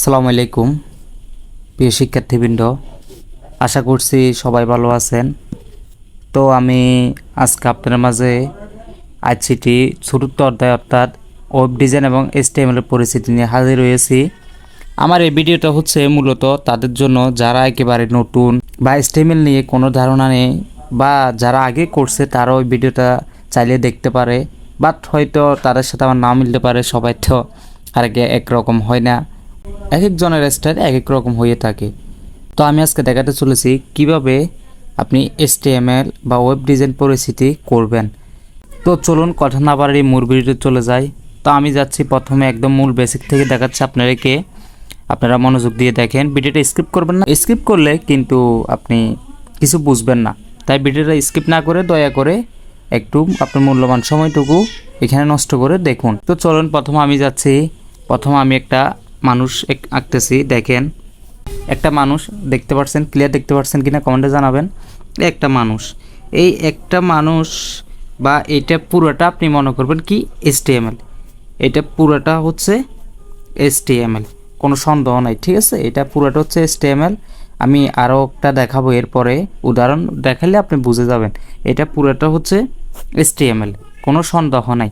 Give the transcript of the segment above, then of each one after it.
আসসালামু আলাইকুম প্রিয় শিক্ষার্থীবৃন্দ, আশা করছি সবাই ভালো আছেন। তো আমি আজকে আপনাদের মাঝে আইসিটি চতুর্থ অধ্যায় অর্থাৎ ওয়েব ডিজাইন এবং HTML এর পরিচিতি নিয়ে হাজির হয়েছি। আমার এই ভিডিওটা হচ্ছে মূলত তাদের জন্য যারা একেবারে নতুন বা HTML নিয়ে কোনো ধারণা নেই বা যারা আগে করছে তারাও ওই ভিডিওটা চাইলে দেখতে পারে, বাট হয়তো তাদের সাথে আমার নাও মিলতে পারে। সবাই তো আর একরকম হয় না, এক একজনের স্টাইল এক এক রকম হয়ে থাকে। তো আমি আজকে দেখাতে চলেছি কিভাবে আপনি HTML বা ওয়েব ডিজাইন পরিচিতি করবেন। তো চলুন কথা না বাড়িয়ে মূল ভিডিওতে চলে যাই। তো আমি যাচ্ছি প্রথমে একদম মূল বেসিক থেকে দেখাচ্ছি আপনারা মনোযোগ দিয়ে দেখেন, ভিডিওটা স্কিপ করবেন না। স্কিপ করলে কিন্তু আপনি কিছু বুঝবেন না, তাই ভিডিওটা স্কিপ না করে দয়া করে একটু আপনার মূল্যবান সময়টুকু এখানে নষ্ট করে দেখুন। তো চলুন প্রথমে আমি একটা মানুষ আঁকতেছি। দেখেন, একটা মানুষ দেখতে পাচ্ছেন, ক্লিয়ার দেখতে পাচ্ছেন কিনা কমেন্টে জানাবেন। এই একটা মানুষ বা এটা পুরোটা আপনি মনে করবেন কি HTML, এটা পুরোটা হচ্ছে HTML, কোনো সন্দেহ নাই, ঠিক আছে। এটা পুরোটা হচ্ছে HTML। আমি আরও একটা দেখাবো, এরপরে উদাহরণ দেখালে আপনি বুঝে যাবেন। এটা পুরোটা হচ্ছে HTML, কোনো সন্দেহ নাই।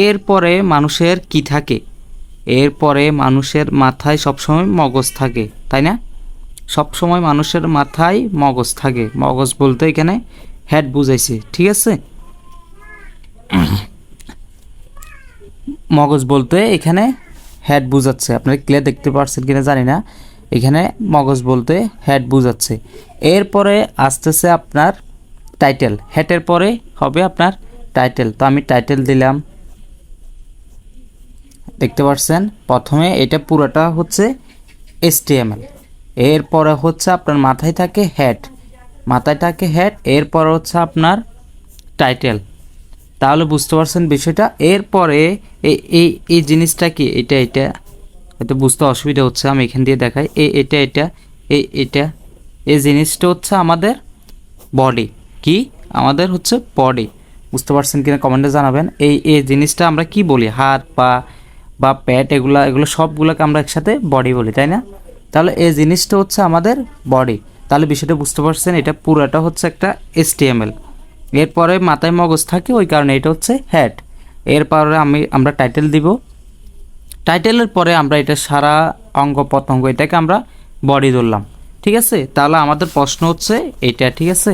এরপরে মানুষের কি থাকে? এরপরে মানুষের মাথায় সবসময় মগজ থাকে, তাই না? সবসময় মানুষের মাথায় মগজ থাকে। মগজ বলতে এখানে হেড বুঝাইছে, ঠিক আছে। মগজ বলতে এখানে হেড বুঝাচ্ছে। আপনারা ক্লিয়ার দেখতে পাচ্ছেন কিনা জানি না, এখানে মগজ বলতে হেড বুঝাচ্ছে। এরপরে আসতেছে আপনার টাইটেল। হেডের পরে হবে আপনার টাইটেল। তো আমি টাইটেল দিলাম, দেখতে পাচ্ছেন। প্রথমে এটা পুরোটা হচ্ছে HTML, এরপরে হচ্ছে আপনার মাথায় থাকে হেড, এরপরে হচ্ছে আপনার টাইটেল। তাহলে বুঝতে পারছেন বিষয়টা। এরপরে এই জিনিসটা কি, এটা হয়তো বুঝতে অসুবিধা হচ্ছে, আমি এখান দিয়ে দেখাই। এটা এই জিনিসটা হচ্ছে আমাদের বডি। কি আমাদের হচ্ছে বডি, বুঝতে পারছেন কিনা কমেন্টে জানাবেন। এই জিনিসটা আমরা কি বলি, হাত বা প্যাট, এগুলো সবগুলোকে আমরা একসাথে বডি বলি, তাই না? তাহলে এই জিনিসটা হচ্ছে আমাদের বডি। তাহলে বিষয়টা বুঝতে পারছেন, এটা পুরোটা হচ্ছে একটা HTML। এরপরে মাথায় মগজ থাকে, ওই কারণে এটা হচ্ছে হেড। এরপরে আমরা টাইটেল দিব। টাইটেলের পরে আমরা এটা সারা অঙ্গ প্রত্যঙ্গ এটাকে আমরা বডি ধরলাম, ঠিক আছে। তাহলে আমাদের প্রশ্ন হচ্ছে এটা, ঠিক আছে।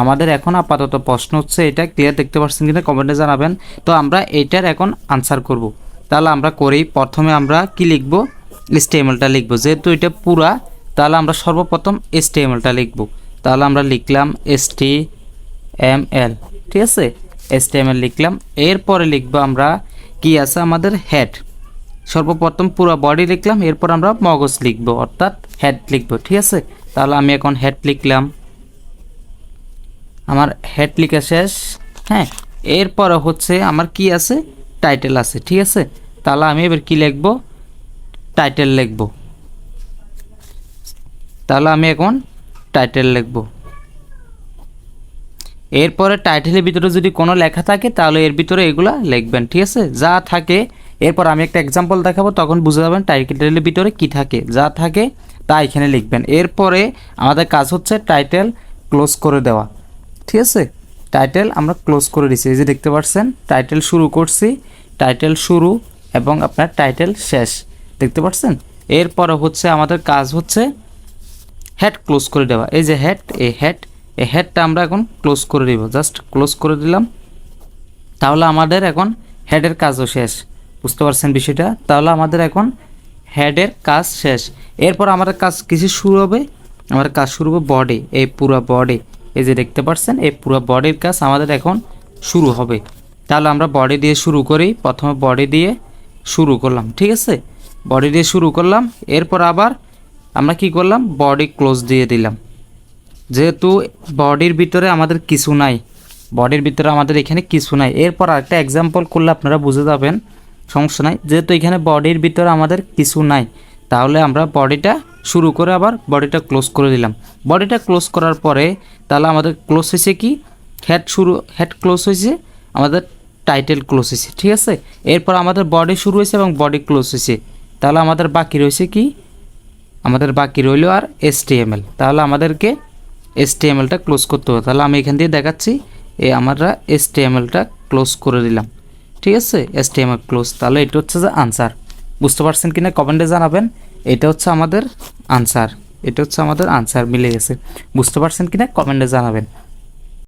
আমাদের এখন আপাতত প্রশ্ন হচ্ছে এটা। ক্লিয়ার দেখতে পাচ্ছেন কিনা কমেন্টে জানাবেন। তো আমরা এটার এখন আনসার করব। তাহলে আমরা করি, প্রথমে আমরা কি লিখব, HTMLটা লিখব। যেহেতু এটা পুরা, তাহলে আমরা সর্বপ্রথম HTMLটা লিখব। তাহলে আমরা লিখলাম HTML, ঠিক আছে। HTML লিখলাম। এরপরে লিখব আমরা কি আছে আমাদের হেড। সর্বপ্রথম পুরো বডি লিখলাম, এরপর আমরা মগজ লিখব অর্থাৎ হেড লিখব, ঠিক আছে। তাহলে আমি এখন হেড লিখলাম, আমার হেড লেখা শেষ। হ্যাঁ, এরপরে হচ্ছে আমার কি আছে, টাইটেল আছে, ঠিক আছে। তাহলে আমি এবার কি লিখব, টাইটেল লিখব। তাহলে আমি এখন টাইটেল লিখব। এরপরে টাইটেলের ভিতরে যদি কোনো লেখা থাকে তাহলে এর ভিতরে এগুলা লিখবেন, ঠিক আছে, যা থাকে। এরপর আমি একটা এক্সাম্পল দেখাবো, তখন বুঝে যাবেন টাইটেলের ভিতরে কি থাকে। যা থাকে তা এখানে লিখবেন। এরপরে আমাদের কাজ হচ্ছে টাইটেল ক্লোজ করে দেওয়া, ঠিক আছে। টাইটেল আমরা ক্লোজ করে দিচ্ছি, এই যে দেখতে পাচ্ছেন টাইটেল শুরু করছি, টাইটেল শুরু এবং আপনার টাইটেল শেষ, দেখতে পাচ্ছেন। এরপরে হচ্ছে আমাদের কাজ হচ্ছে হেড ক্লোজ করে দেওয়া। এই যে এই হেডটা আমরা এখন ক্লোজ করে দিব, জাস্ট ক্লোজ করে দিলাম। তাহলে আমাদের এখন হেডের কাজও শেষ, বুঝতে পারছেন বিষয়টা। তাহলে আমাদের এখন হেডের কাজ শেষ। এরপর আমাদের কাজ কিছু শুরু হবে, আমাদের কাজ শুরু হবে বডি। এই পুরো বডি, এই যে দেখতে পাচ্ছেন, এই পুরো বডির কাজ আমাদের এখন শুরু হবে। তাহলে আমরা বডি দিয়ে শুরু করি। প্রথমে বডি দিয়ে শুরু করলাম, ঠিক আছে, বডি দিয়ে শুরু করলাম। এরপর আবার আমরা কি করলাম, বডি ক্লোজ দিয়ে দিলাম। যেহেতু বডির ভিতরে আমাদের কিছু নাই, এখানে কিছু নাই। এরপর আরেকটা এক্সাম্পল করলে আপনারা বুঝে যাবেন, সমস্যা নাই। যেহেতু এখানে বডির ভিতরে আমাদের কিছু নাই, তাহলে আমরা বডিটা শুরু করে আবার বডিটা ক্লোজ করে দিলাম। বডিটা ক্লোজ করার পরে তাহলে আমাদের ক্লোজ হয়েছে কি, হেড ক্লোজ হয়েছে, আমাদের টাইটেল ক্লোজ হয়েছে, ঠিক আছে। এরপর আমাদের বডি শুরু হয়েছে এবং বডি ক্লোজ হয়েছে। তাহলে আমাদের বাকি রয়েছে কি, আমাদের বাকি রইল আর HTML। তাহলে আমাদেরকে HTML-টা ক্লোজ করতে হবে। তাহলে আমি এখান দিয়ে দেখাচ্ছি, আমরা HTML-টা ক্লোজ করে দিলাম। ঠিক আছে, HTML ক্লোজ। তাহলে এটা হচ্ছে যে আনসার। বুঝতে পারছেন কিনা কমেন্টে জানাবেন। এটা হচ্ছে আমাদের আনসার, এটা হচ্ছে আমাদের আনসার, মিলে গেছে। বুঝতে পারছেন কিনা কমেন্টে জানাবেন।